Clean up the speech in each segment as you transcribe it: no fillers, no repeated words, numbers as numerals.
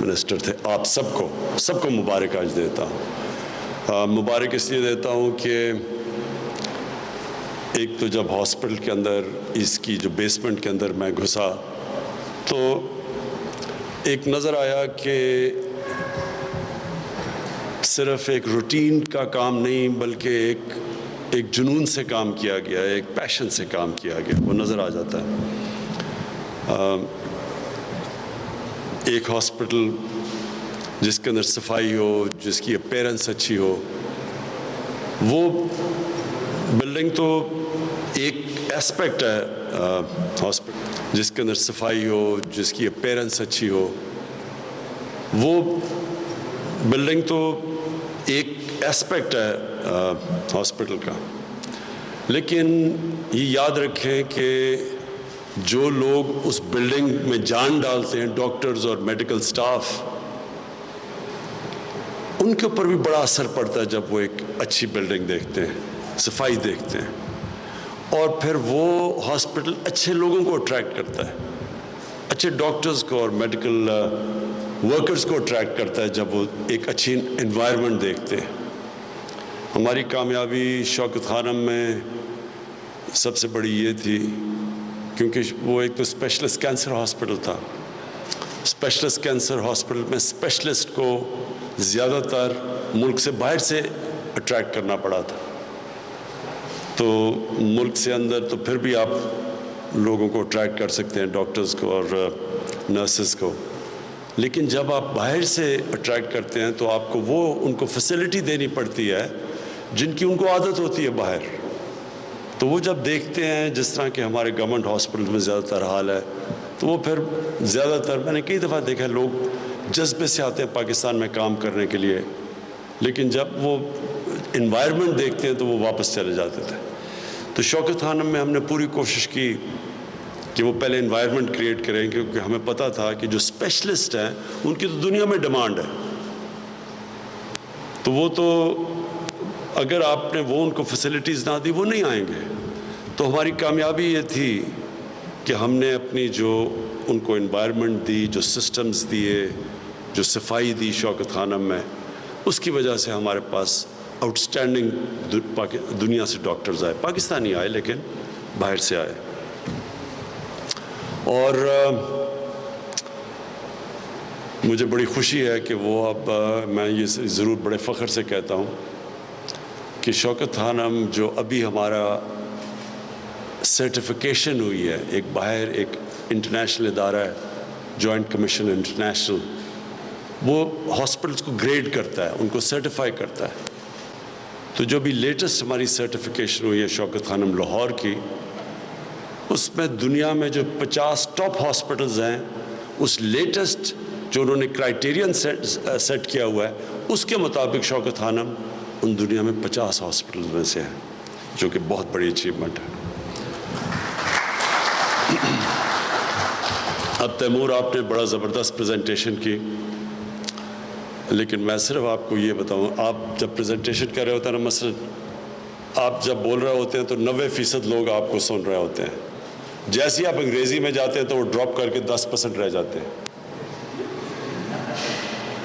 Minister تھے. آپ سب کو مبارک آج دیتا ہوں. مبارک اس لیے دیتا ہوں کہ ایک تو جب ہاسپٹل کے اندر اس کی جو بیسمنٹ کے اندر میں گھسا تو ایک نظر آیا کہ صرف ایک روٹین کا کام نہیں بلکہ ایک جنون سے کام کیا گیا, ایک پیشن سے کام کیا گیا, وہ نظر آ جاتا ہے. ایک ہاسپٹل جس کے اندر صفائی ہو, جس کی اپیرنس اچھی ہو, وہ بلڈنگ تو ایک ایسپیکٹ ہے ہاسپٹل جس کے اندر صفائی ہو, جس کی اپیرنس اچھی ہو, وہ بلڈنگ تو ایک ایسپیکٹ ہے ہاسپٹل کا. لیکن یہ یاد رکھیں کہ جو لوگ اس بلڈنگ میں جان ڈالتے ہیں, ڈاکٹرز اور میڈیکل سٹاف, ان کے اوپر بھی بڑا اثر پڑتا ہے جب وہ ایک اچھی بلڈنگ دیکھتے ہیں, صفائی دیکھتے ہیں, اور پھر وہ ہاسپٹل اچھے لوگوں کو اٹریکٹ کرتا ہے, اچھے ڈاکٹرز کو اور میڈیکل ورکرز کو اٹریکٹ کرتا ہے جب وہ ایک اچھی انوائرمنٹ دیکھتے ہیں. ہماری کامیابی شوکت خانم میں سب سے بڑی یہ تھی کیونکہ وہ ایک تو اسپیشلسٹ کینسر ہاسپٹل تھا. اسپیشلسٹ کینسر ہاسپٹل میں اسپیشلسٹ کو زیادہ تر ملک سے باہر سے اٹریکٹ کرنا پڑا تھا. تو ملک سے اندر تو پھر بھی آپ لوگوں کو اٹریکٹ کر سکتے ہیں, ڈاکٹرز کو اور نرسز کو, لیکن جب آپ باہر سے اٹریکٹ کرتے ہیں تو آپ کو ان کو فیسلٹی دینی پڑتی ہے جن کی ان کو عادت ہوتی ہے باہر. تو وہ جب دیکھتے ہیں جس طرح کہ ہمارے گورنمنٹ ہاسپٹل میں زیادہ تر حال ہے, تو وہ پھر زیادہ تر, میں نے کئی دفعہ دیکھا, لوگ جذبے سے آتے ہیں پاکستان میں کام کرنے کے لیے, لیکن جب وہ انوائرمنٹ دیکھتے ہیں تو وہ واپس چلے جاتے تھے. تو شوکت خانم میں ہم نے پوری کوشش کی کہ وہ پہلے انوائرمنٹ کریٹ کریں, کیونکہ ہمیں پتہ تھا کہ جو اسپیشلسٹ ہیں ان کی تو دنیا میں ڈیمانڈ ہے. تو وہ تو اگر آپ نے ان کو فیسلٹیز نہ دی وہ نہیں آئیں گے. تو ہماری کامیابی یہ تھی کہ ہم نے اپنی جو ان کو انوائرمنٹ دی, جو سسٹمز دیے, جو صفائی دی شوکت خانم میں, اس کی وجہ سے ہمارے پاس آؤٹ اسٹینڈنگ دنیا سے ڈاکٹرز آئے. پاکستانی آئے لیکن باہر سے آئے. اور مجھے بڑی خوشی ہے کہ وہ اب میں یہ ضرور بڑے فخر سے کہتا ہوں کہ شوکت خانم جو ابھی ہمارا سرٹیفیکیشن ہوئی ہے, ایک باہر ایک انٹرنیشنل ادارہ ہے, جوائنٹ کمیشن انٹرنیشنل, وہ ہاسپٹلس کو گریڈ کرتا ہے, ان کو سرٹیفائی کرتا ہے. تو جو بھی لیٹسٹ ہماری سرٹیفیکیشن ہوئی ہے شوکت خانم لاہور کی, اس میں دنیا میں جو 50 ٹاپ ہاسپٹلز ہیں, اس لیٹسٹ جو انہوں نے کرائیٹیرین سیٹ کیا ہوا ہے, اس کے مطابق شوکت خانم ان دنیا میں 50 ہاسپٹلز میں سے ہیں, جو کہ بہت بڑی اچیومنٹ ہے. اب تیمور آپ نے بڑا زبردست پریزنٹیشن کی, لیکن میں صرف آپ کو یہ بتاؤں, آپ جب پریزنٹیشن کر رہے ہوتے ہیں نا, مثلا آپ جب بول رہے ہوتے ہیں تو 90% لوگ آپ کو سن رہے ہوتے ہیں. جیسے ہی آپ انگریزی میں جاتے ہیں تو وہ ڈراپ کر کے 10% رہ جاتے ہیں.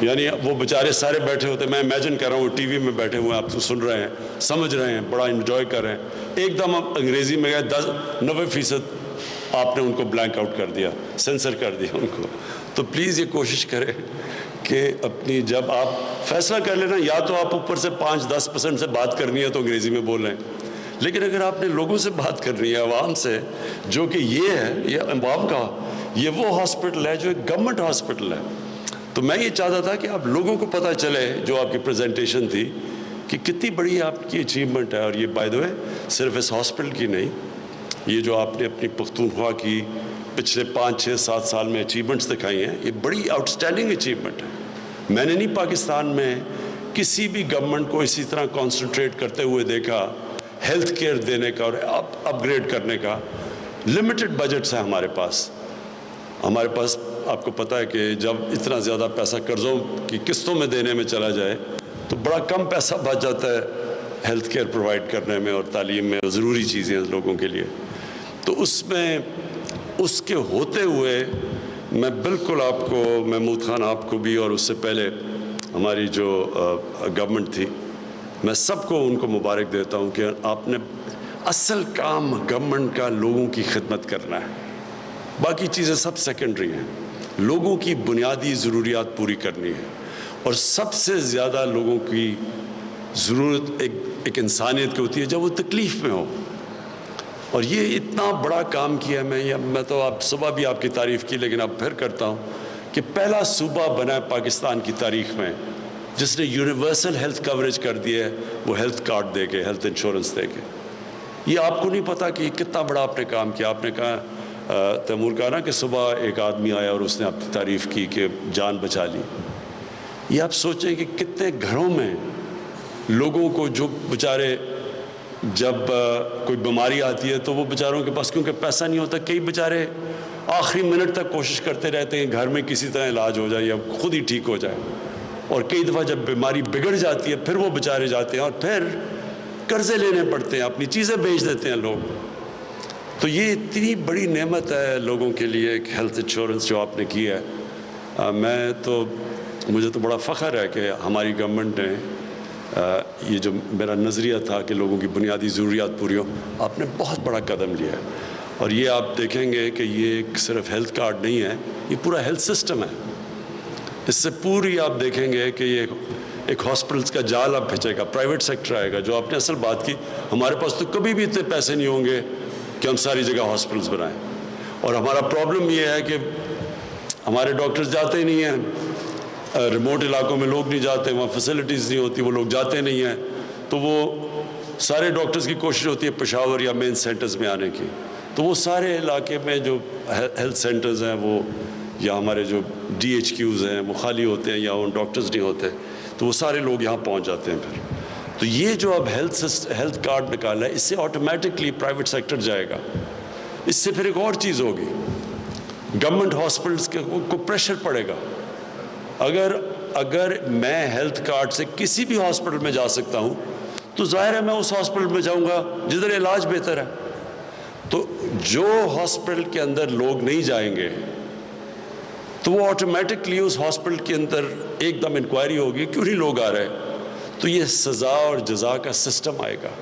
یعنی وہ بیچارے سارے بیٹھے ہوتے ہیں, میں امیجن کر رہا ہوں وہ ٹی وی میں بیٹھے ہوئے ہیں, آپ سن رہے ہیں, سمجھ رہے ہیں, بڑا انجوائے کر رہے ہیں, ایک دم آپ انگریزی میں گئے 90% آپ نے ان کو بلینک آؤٹ کر دیا, سینسر کر دیا ان کو. تو پلیز یہ کوشش کریں کہ اپنی جب آپ فیصلہ کر لینا, یا تو آپ اوپر سے 5-10% سے بات کرنی ہے تو انگریزی میں بول رہے ہیں, لیکن اگر آپ نے لوگوں سے بات کرنی ہے, عوام سے, جو کہ یہ ہے, یہ عوام کا, یہ وہ ہاسپٹل ہے جو ایک گورنمنٹ ہاسپٹل ہے. تو میں یہ چاہتا تھا کہ آپ لوگوں کو پتہ چلے جو آپ کی پریزنٹیشن تھی کہ کتنی بڑی آپ کی اچیومنٹ ہے. اور یہ بائی دا وے صرف اس ہاسپٹل کی نہیں, یہ جو آپ نے اپنی پختونخوا کی پچھلے 5-6-7 سال میں اچیومنٹس دکھائی ہیں, یہ بڑی آؤٹ اسٹینڈنگ اچیومنٹ ہے. میں نے نہیں پاکستان میں کسی بھی گورنمنٹ کو اسی طرح کانسنٹریٹ کرتے ہوئے دیکھا ہیلتھ کیئر دینے کا اور اپ گریڈ کرنے کا. لمیٹڈ بجٹس ہیں ہمارے پاس. ہمارے پاس آپ کو پتہ ہے کہ جب اتنا زیادہ پیسہ قرضوں کی قسطوں میں دینے میں چلا جائے تو بڑا کم پیسہ بچ جاتا ہے ہیلتھ کیئر پرووائڈ کرنے میں اور تعلیم میں, ضروری چیزیں لوگوں کے لیے. تو اس میں اس کے ہوتے ہوئے میں بالکل آپ کو محمود خان آپ کو بھی اور اس سے پہلے ہماری جو گورنمنٹ تھی میں سب کو ان کو مبارک دیتا ہوں کہ آپ نے اصل کام گورنمنٹ کا لوگوں کی خدمت کرنا ہے، باقی چیزیں سب سیکنڈری ہیں، لوگوں کی بنیادی ضروریات پوری کرنی ہے، اور سب سے زیادہ لوگوں کی ضرورت ایک انسانیت کی ہوتی ہے جب وہ تکلیف میں ہو، اور یہ اتنا بڑا کام کیا میں تو آپ صبح بھی آپ کی تعریف کی لیکن اب پھر کرتا ہوں کہ پہلا صوبہ بنا ہے پاکستان کی تاریخ میں جس نے یونیورسل ہیلتھ کوریج کر دی ہے، وہ ہیلتھ کارڈ دے کے، ہیلتھ انشورنس دے کے۔ یہ آپ کو نہیں پتا کہ کتنا بڑا آپ نے کام کیا۔ آپ نے کہا تیمور کہا نا کہ صبح ایک آدمی آیا اور اس نے آپ کی تعریف کی کہ جان بچا لی۔ یہ آپ سوچیں کہ کتنے گھروں میں لوگوں کو جو بیچارے جب کوئی بیماری آتی ہے تو وہ بیچاروں کے پاس کیونکہ پیسہ نہیں ہوتا، کئی بیچارے آخری منٹ تک کوشش کرتے رہتے ہیں گھر میں کسی طرح علاج ہو جائے یا خود ہی ٹھیک ہو جائے، اور کئی دفعہ جب بیماری بگڑ جاتی ہے پھر وہ بیچارے جاتے ہیں اور پھر قرضے لینے پڑتے ہیں، اپنی چیزیں بیچ دیتے ہیں لوگ۔ تو یہ اتنی بڑی نعمت ہے لوگوں کے لیے ایک ہیلتھ انشورنس جو آپ نے کی ہے۔ مجھے تو بڑا فخر ہے کہ ہماری گورنمنٹ نے یہ جو میرا نظریہ تھا کہ لوگوں کی بنیادی ضروریات پوری ہو، آپ نے بہت بڑا قدم لیا ہے، اور یہ آپ دیکھیں گے کہ یہ صرف ہیلتھ کارڈ نہیں ہے، یہ پورا ہیلتھ سسٹم ہے۔ اس سے پوری آپ دیکھیں گے کہ یہ ایک ہاسپٹلس کا جال اب پھنچے گا، پرائیویٹ سیکٹر آئے گا۔ جو آپ نے اصل بات کی، ہمارے پاس تو کبھی بھی اتنے پیسے نہیں ہوں گے کہ ہم ساری جگہ ہاسپٹلس بنائیں، اور ہمارا پرابلم یہ ہے کہ ہمارے ڈاکٹرز جاتے ہی نہیں ہیں، ریموٹ علاقوں میں لوگ نہیں جاتے، وہاں فیسلٹیز نہیں ہوتی، وہ لوگ جاتے نہیں ہیں، تو وہ سارے ڈاکٹرز کی کوشش ہوتی ہے پشاور یا مین سینٹرز میں آنے کی، تو وہ سارے علاقے میں جو ہیلتھ سینٹرز ہیں وہ یا ہمارے جو ڈی ایچ کیوز ہیں وہ خالی ہوتے ہیں یا ان ڈاکٹرز نہیں ہوتے، تو وہ سارے لوگ یہاں پہنچ جاتے ہیں پھر۔ تو یہ جو اب ہیلتھ کارڈ نکالا ہے، اس سے آٹومیٹکلی پرائیویٹ سیکٹر جائے گا۔ اس سے پھر ایک اور چیز ہوگی، گورنمنٹ ہاسپٹلس کو پریشر پڑے گا۔ اگر میں ہیلتھ کارڈ سے کسی بھی ہاسپٹل میں جا سکتا ہوں تو ظاہر ہے میں اس ہاسپٹل میں جاؤں گا جدھر علاج بہتر ہے۔ تو جو ہاسپٹل کے اندر لوگ نہیں جائیں گے تو وہ آٹومیٹکلی اس ہاسپٹل کے اندر ایک دم انکوائری ہوگی کیوں نہیں لوگ آ رہے، تو یہ سزا اور جزا کا سسٹم آئے گا۔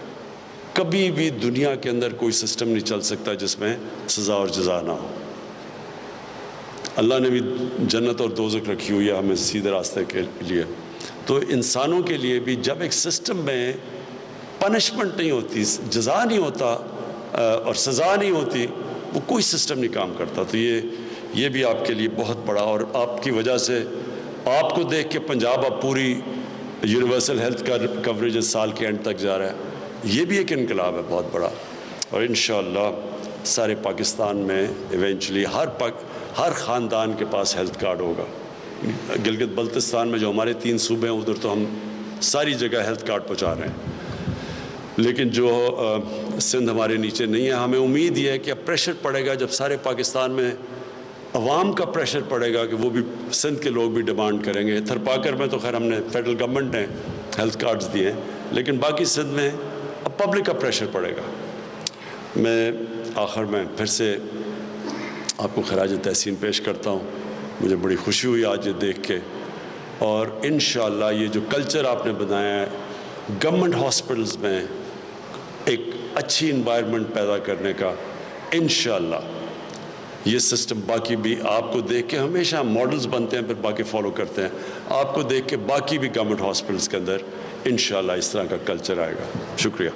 کبھی بھی دنیا کے اندر کوئی سسٹم نہیں چل سکتا جس میں سزا اور جزا نہ ہو۔ اللہ نے بھی جنت اور دوزخ رکھی ہوئی ہے ہمیں سیدھے راستے کے لیے، تو انسانوں کے لیے بھی جب ایک سسٹم میں پنشمنٹ نہیں ہوتی، جزا نہیں ہوتا اور سزا نہیں ہوتی، وہ کوئی سسٹم نہیں کام کرتا۔ تو یہ بھی آپ کے لیے بہت بڑا، اور آپ کی وجہ سے آپ کو دیکھ کے پنجاب اب پوری یونیورسل ہیلتھ کوریج سال کے اینڈ تک جا رہا ہے۔ یہ بھی ایک انقلاب ہے بہت بڑا، اور انشاءاللہ سارے پاکستان میں ایونچولی ہر خاندان کے پاس ہیلتھ کارڈ ہوگا۔ گلگت بلتستان میں جو ہمارے 3 صوبے ہیں ادھر تو ہم ساری جگہ ہیلتھ کارڈ پہنچا رہے ہیں، لیکن جو سندھ ہمارے نیچے نہیں ہے، ہمیں امید یہ ہے کہ اب پریشر پڑے گا جب سارے پاکستان میں عوام کا پریشر پڑے گا کہ وہ بھی سندھ کے لوگ بھی ڈیمانڈ کریں گے۔ تھرپاکر میں تو خیر ہم نے فیڈرل گورنمنٹ نے ہیلتھ کارڈز دیے ہیں، لیکن باقی سندھ میں اب پبلک کا پریشر پڑے گا۔ میں آخر میں پھر سے آپ کو خراج تحسین پیش کرتا ہوں۔ مجھے بڑی خوشی ہوئی آج یہ دیکھ کے، اور انشاءاللہ یہ جو کلچر آپ نے بنایا ہے گورنمنٹ ہاسپٹلز میں ایک اچھی انوائرمنٹ پیدا کرنے کا، انشاءاللہ یہ سسٹم باقی بھی آپ کو دیکھ کے ہمیشہ ماڈلز بنتے ہیں پھر باقی فالو کرتے ہیں، آپ کو دیکھ کے باقی بھی گورنمنٹ ہاسپٹلز کے اندر انشاءاللہ اس طرح کا کلچر آئے گا۔ شکریہ۔